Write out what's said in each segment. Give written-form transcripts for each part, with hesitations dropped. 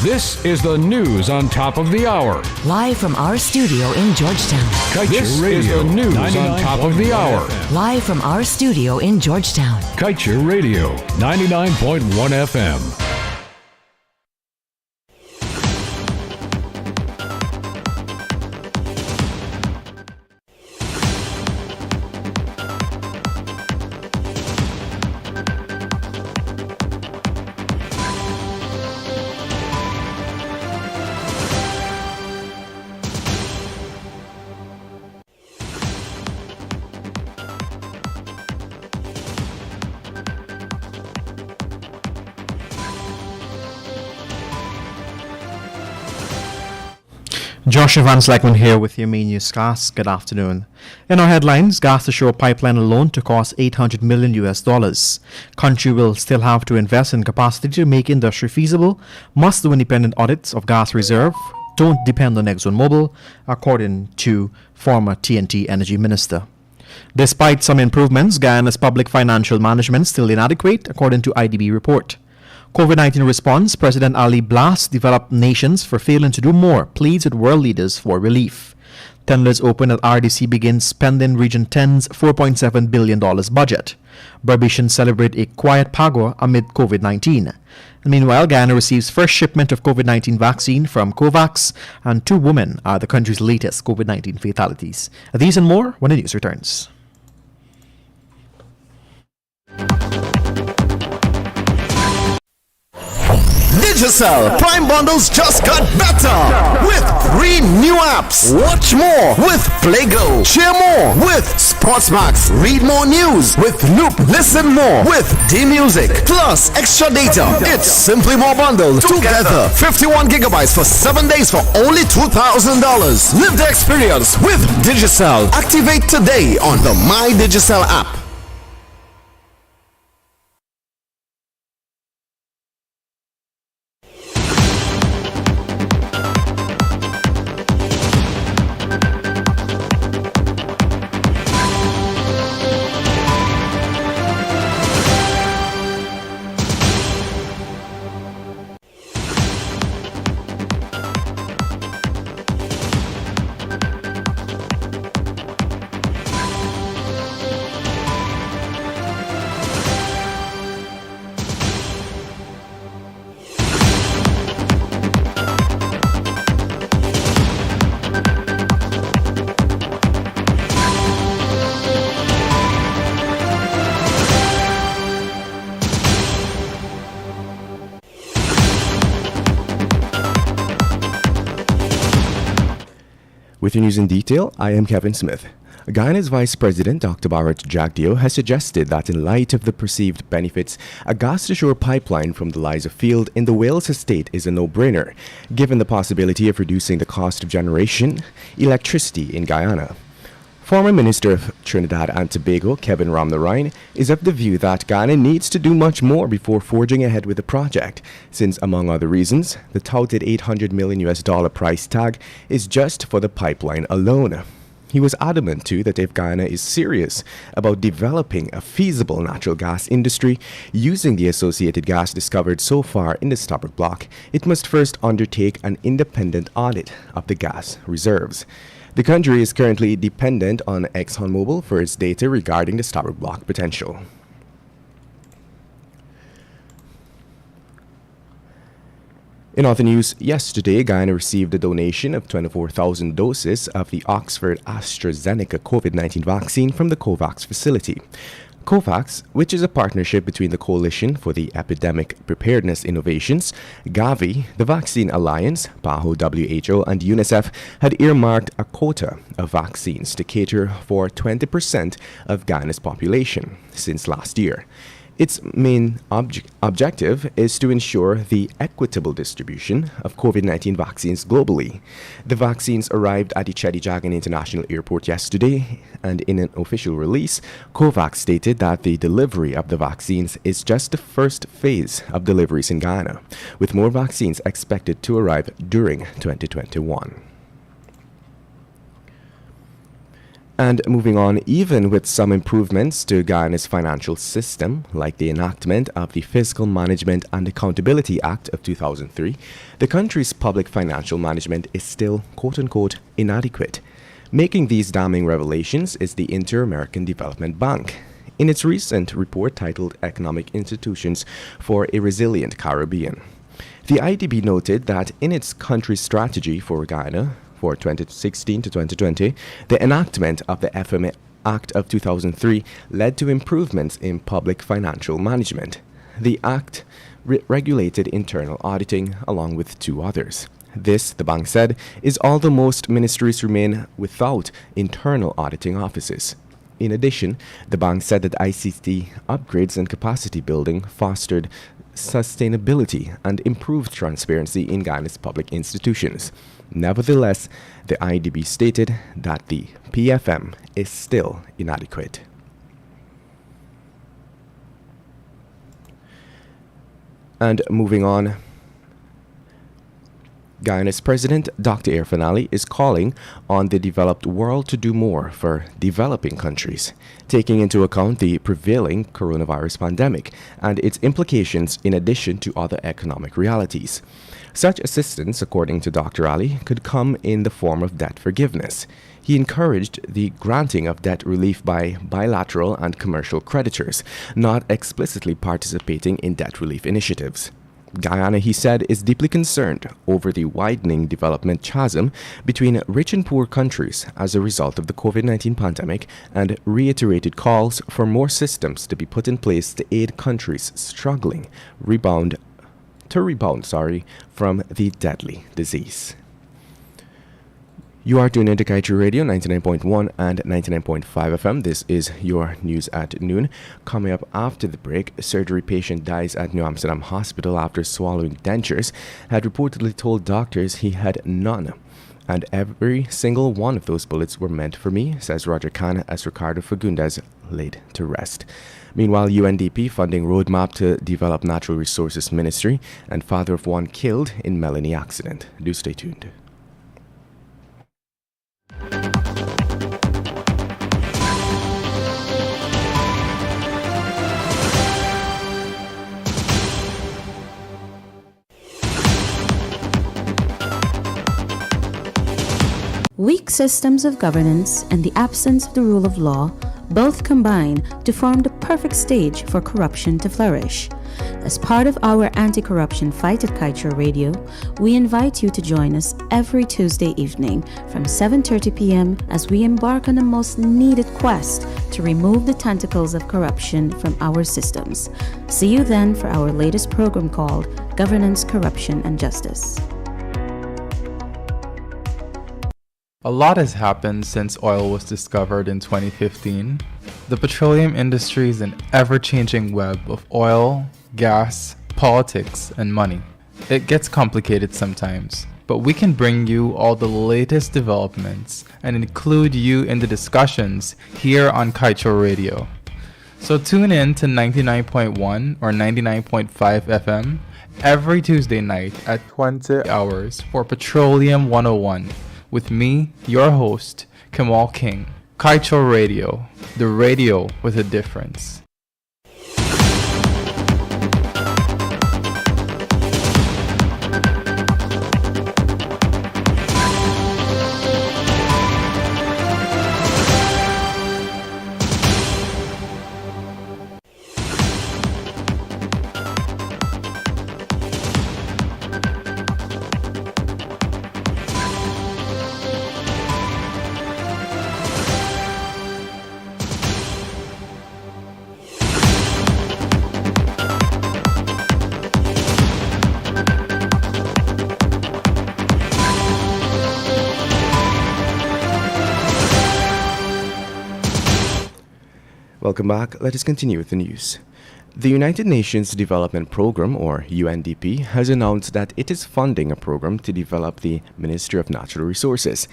This is the news on top of the hour. Live from our studio in Georgetown. This is the news on top of the hour. Live from our studio in Georgetown. Kaieteur Radio, 99.1 FM. Joshua Van Slegman here with your main newscast. Good afternoon. In our headlines, gas to shore pipeline alone to cost $800 million. Country will still have to invest in capacity to make industry feasible. Must do independent audits of gas reserve. Don't depend on ExxonMobil, according to former TNT Energy Minister. Despite some improvements, Guyana's public financial management still inadequate, according to IDB report. COVID-19 response, President Ali blasts developed nations for failing to do more, pleads with world leaders for relief. Tenders open as RDC begins spending Region 10's $4.7 billion budget. Barbatians celebrate a quiet Pagua amid COVID-19. Meanwhile, Guyana receives first shipment of COVID-19 vaccine from COVAX, and 2 women are the country's latest COVID-19 fatalities. These and more when the news returns. Digicel Prime Bundles just got better with 3 new apps. Watch more with PlayGo. Cheer more with Sportsmax. Read more news with Loop. Listen more with D-Music. Plus extra data. It's simply more bundled together. 51 gigabytes for 7 days for only $2,000. Live the experience with Digicel. Activate today on the My Digicel app. With your news in detail, I am Kevin Smith. Guyana's Vice President Dr. Bharat Jagdeo has suggested that in light of the perceived benefits, a gas-to-shore pipeline from the Liza field in the Wales estate is a no-brainer, given the possibility of reducing the cost of generation electricity in Guyana. Former Minister of Trinidad and Tobago, Kevin Ramnarine, is of the view that Guyana needs to do much more before forging ahead with the project, since, among other reasons, the touted $800 million price tag is just for the pipeline alone. He was adamant, too, that if Guyana is serious about developing a feasible natural gas industry using the associated gas discovered so far in the Stabroek Block, it must first undertake an independent audit of the gas reserves. The country is currently dependent on ExxonMobil for its data regarding the Stabroek Block potential. In other news, yesterday, Guyana received a donation of 24,000 doses of the Oxford AstraZeneca COVID-19 vaccine from the COVAX facility. COVAX, which is a partnership between the Coalition for the Epidemic Preparedness Innovations, Gavi, the Vaccine Alliance, PAHO, WHO, and UNICEF, had earmarked a quota of vaccines to cater for 20% of Guyana's population since last year. Its main objective is to ensure the equitable distribution of COVID-19 vaccines globally. The vaccines arrived at the Chedi Jagan International Airport yesterday, and in an official release, COVAX stated that the delivery of the vaccines is just the first phase of deliveries in Guyana, with more vaccines expected to arrive during 2021. And moving on, even with some improvements to Guyana's financial system, like the enactment of the Fiscal Management and Accountability Act of 2003, the country's public financial management is still, quote-unquote, inadequate. Making these damning revelations is the Inter-American Development Bank. In its recent report titled Economic Institutions for a Resilient Caribbean, the IDB noted that in its country's strategy for Guyana, for 2016 to 2020, the enactment of the FM Act of 2003 led to improvements in public financial management. The Act regulated internal auditing along with two others. This, the bank said, is although most ministries remain without internal auditing offices. In addition, the bank said that ICT upgrades and capacity building fostered sustainability and improved transparency in Guyana's public institutions. Nevertheless, the IDB stated that the PFM is still inadequate. And moving on, Guyana's President, Dr. Irfaan Ali, is calling on the developed world to do more for developing countries, taking into account the prevailing coronavirus pandemic and its implications in addition to other economic realities. Such assistance, according to Dr. Ali, could come in the form of debt forgiveness. He encouraged the granting of debt relief by bilateral and commercial creditors, not explicitly participating in debt relief initiatives. Guyana, he said, is deeply concerned over the widening development chasm between rich and poor countries as a result of the COVID-19 pandemic, and reiterated calls for more systems to be put in place to aid countries struggling to rebound from the deadly disease. You are tuned into Kaieteur Radio 99.1 and 99.5 FM. This is your news at noon. Coming up after the break, a surgery patient dies at New Amsterdam Hospital after swallowing dentures, had reportedly told doctors he had none. And every single one of those bullets were meant for me, says Roger Khan, as Ricardo Fagundes laid to rest. Meanwhile, UNDP funding roadmap to develop natural resources ministry, and father of one killed in Melanie accident. Do stay tuned. Weak systems of governance and the absence of the rule of law both combine to form the perfect stage for corruption to flourish. As part of our anti-corruption fight at Kaieteur Radio, we invite you to join us every Tuesday evening from 7:30 p.m. as we embark on the most needed quest to remove the tentacles of corruption from our systems. See you then for our latest program called Governance, Corruption and Justice. A lot has happened since oil was discovered in 2015. The petroleum industry is an ever-changing web of oil, gas, politics, and money. It gets complicated sometimes, but we can bring you all the latest developments and include you in the discussions here on Kaieteur Radio. So tune in to 99.1 or 99.5 FM every Tuesday night at 20 hours for Petroleum 101. With me, your host, Kamal King. Kaieteur Radio, the radio with a difference. Welcome back. Let us continue with the news. The United Nations Development Programme, or UNDP, has announced that it is funding a program to develop the Ministry of Natural Resources.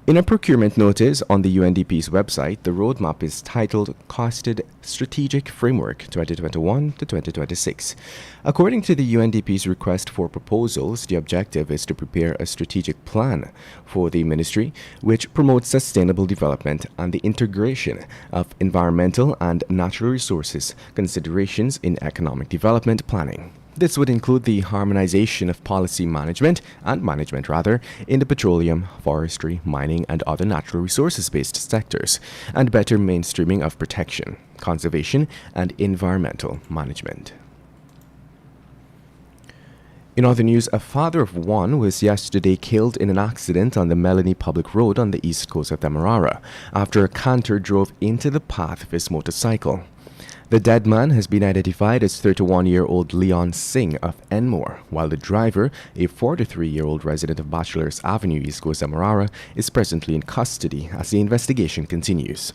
In a procurement notice on the UNDP's website, the roadmap is titled Costed Strategic Framework 2021 to 2026. According to the UNDP's request for proposals, the objective is to prepare a strategic plan for the ministry which promotes sustainable development and the integration of environmental and natural resources considerations in economic development planning. This would include the harmonization of policy management in the petroleum, forestry, mining, and other natural resources-based sectors, and better mainstreaming of protection, conservation, and environmental management. In other news, a father of one was yesterday killed in an accident on the Melanie Public Road on the east coast of Demerara after a canter drove into the path of his motorcycle. The dead man has been identified as 31-year-old Leon Singh of Enmore, while the driver, a 43-year-old resident of Bachelors Avenue, East Coast Demerara, is presently in custody as the investigation continues.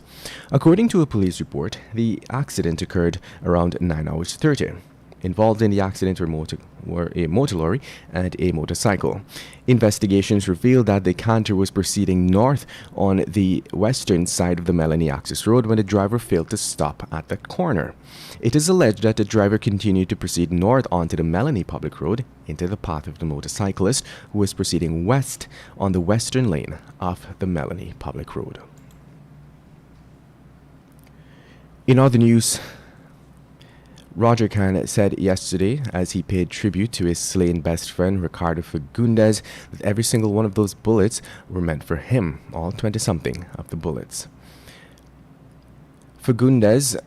According to a police report, the accident occurred around 9:30. Involved in the accident were a motor lorry and a motorcycle. Investigations revealed that the canter was proceeding north on the western side of the Melanie Access Road when the driver failed to stop at the corner. It is alleged that the driver continued to proceed north onto the Melanie Public Road into the path of the motorcyclist who was proceeding west on the western lane of the Melanie Public Road. In other news, Roger Khan said yesterday, as he paid tribute to his slain best friend Ricardo Fagundes, that every single one of those bullets were meant for him, all 20-something of the bullets. Fagundes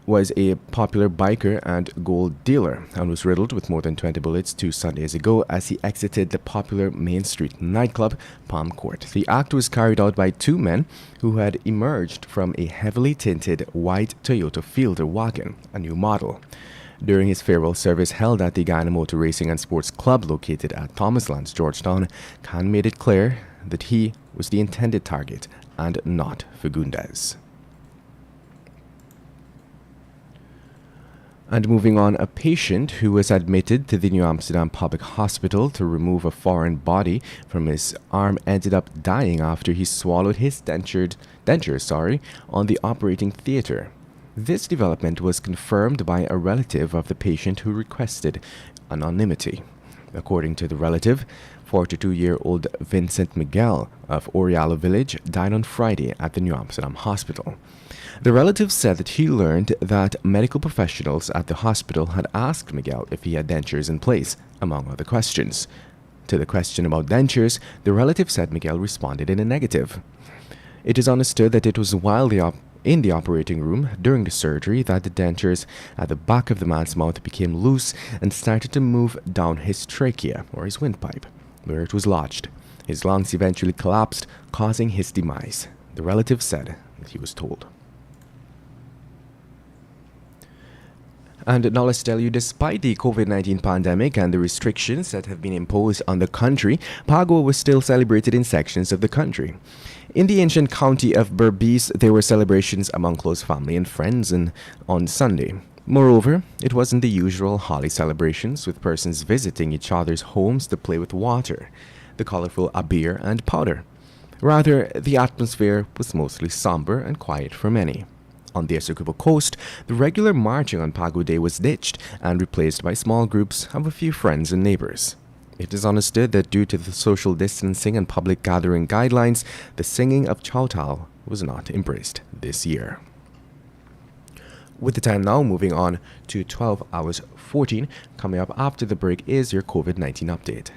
was a popular biker and gold dealer and was riddled with more than 20 bullets 2 Sundays ago as he exited the popular Main Street nightclub, Palm Court. The act was carried out by 2 men who had emerged from a heavily tinted white Toyota Fielder wagon, a new model. During his farewell service held at the Guyana Motor Racing and Sports Club located at Thomaslands, Georgetown, Khan made it clear that he was the intended target and not Fagundes. And moving on, a patient who was admitted to the New Amsterdam Public Hospital to remove a foreign body from his arm ended up dying after he swallowed his denture on the operating theater. This development was confirmed by a relative of the patient who requested anonymity. According to the relative, 42-year-old Vincent Miguel of Oriala Village died on Friday at the New Amsterdam Hospital. The relative said that he learned that medical professionals at the hospital had asked Miguel if he had dentures in place, among other questions. To the question about dentures, the relative said Miguel responded in a negative. It is understood that it was while in the operating room during the surgery that the dentures at the back of the man's mouth became loose and started to move down his trachea, or his windpipe, where it was lodged. His lungs eventually collapsed, causing his demise, the relative said that he was told. And now let's tell you, despite the COVID-19 pandemic and the restrictions that have been imposed on the country, Pago was still celebrated in sections of the country. In the ancient county of Berbice, there were celebrations among close family and friends on Sunday. Moreover, it wasn't the usual holly celebrations with persons visiting each other's homes to play with water, the colorful abir and powder. Rather, the atmosphere was mostly somber and quiet for many. On the Essequibo coast, the regular marching on Pago Day was ditched and replaced by small groups of a few friends and neighbors. It is understood that due to the social distancing and public gathering guidelines, the singing of Chowtal was not embraced this year. With the time now moving on to 12 hours 14, coming up after the break is your COVID-19 update.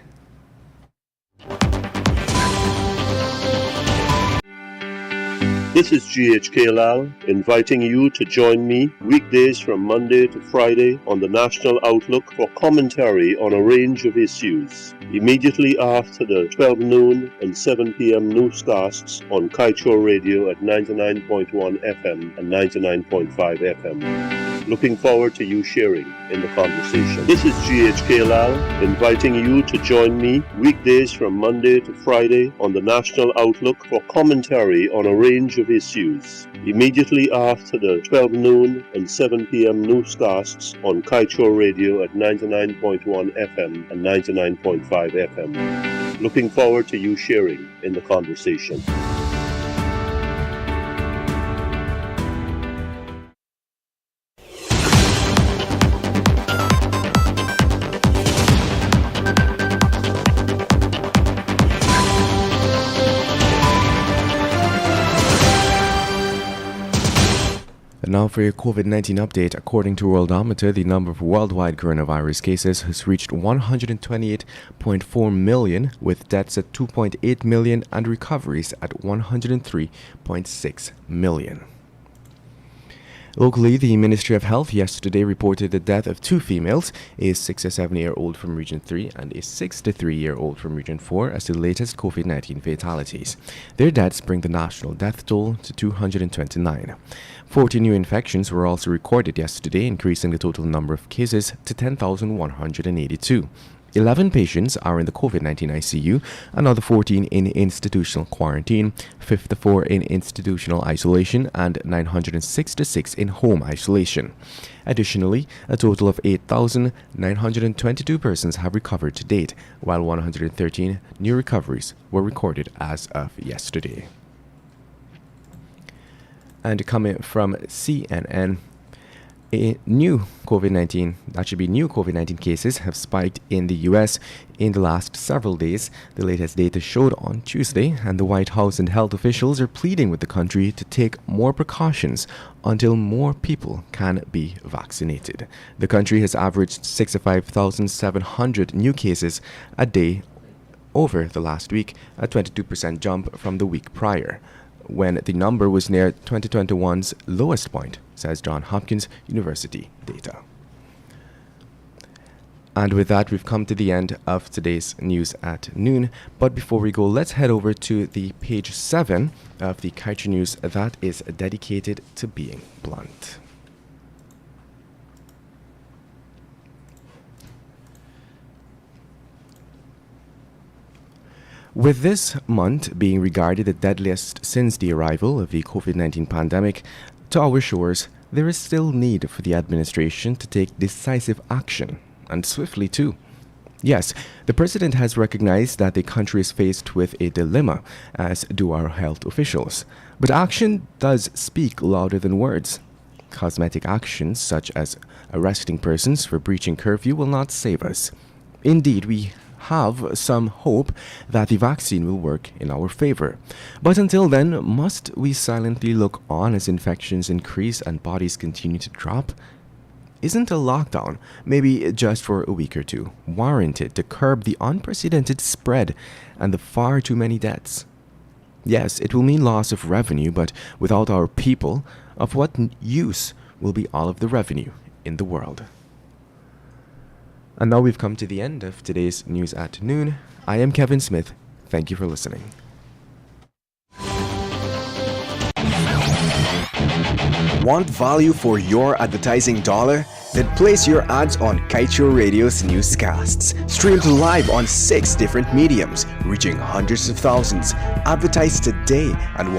This is GHK Lal inviting you to join me weekdays from Monday to Friday on the National Outlook for commentary on a range of issues. Immediately after the 12 noon and 7 p.m. newscasts on Kaieteur Radio at 99.1 FM and 99.5 FM. Looking forward to you sharing in the conversation. This is GHK Lal, inviting you to join me weekdays from Monday to Friday on the National Outlook for commentary on a range of issues. Immediately after the 12 noon and 7 p.m. newscasts on Kaieteur Radio at 99.1 FM and 99.5 FM. Looking forward to you sharing in the conversation. Now for your COVID-19 update. According to Worldometer, the number of worldwide coronavirus cases has reached 128.4 million, with deaths at 2.8 million and recoveries at 103.6 million. Locally, the Ministry of Health yesterday reported the death of two females, a 67-year-old from Region 3 and a 63-year-old from Region 4, as the latest COVID-19 fatalities. Their deaths bring the national death toll to 229. 40 new infections were also recorded yesterday, increasing the total number of cases to 10,182. 11 patients are in the COVID-19 ICU, another 14 in institutional quarantine, 54 in institutional isolation, and 966 in home isolation. Additionally, a total of 8,922 persons have recovered to date, while 113 new recoveries were recorded as of yesterday. And coming from CNN, new COVID-19 cases have spiked in the U.S. in the last several days. The latest data showed on Tuesday, and the White House and health officials are pleading with the country to take more precautions until more people can be vaccinated. The country has averaged 65,700 new cases a day over the last week, a 22% jump from the week prior, when the number was near 2021's lowest point, says Johns Hopkins University data. And with that, we've come to the end of today's news at noon. But before we go, let's head over to the page 7 of the Kaieteur News that is dedicated to being blunt. With this month being regarded the deadliest since the arrival of the COVID-19 pandemic to our shores, there is still need for the administration to take decisive action, and swiftly too. Yes, the president has recognized that the country is faced with a dilemma, as do our health officials. But action does speak louder than words. Cosmetic actions such as arresting persons for breaching curfew will not save us. Indeed, we have some hope that the vaccine will work in our favor. But until then, must we silently look on as infections increase and bodies continue to drop? Isn't a lockdown, maybe just for a week or two, warranted to curb the unprecedented spread and the far too many deaths? Yes, it will mean loss of revenue, but without our people, of what use will be all of the revenue in the world? And now we've come to the end of today's News at Noon. I am Kevin Smith. Thank you for listening. Want value for your advertising dollar? Then place your ads on Kaieteur Radio's Newscasts. Streamed live on 6 different mediums, reaching hundreds of thousands. Advertise today and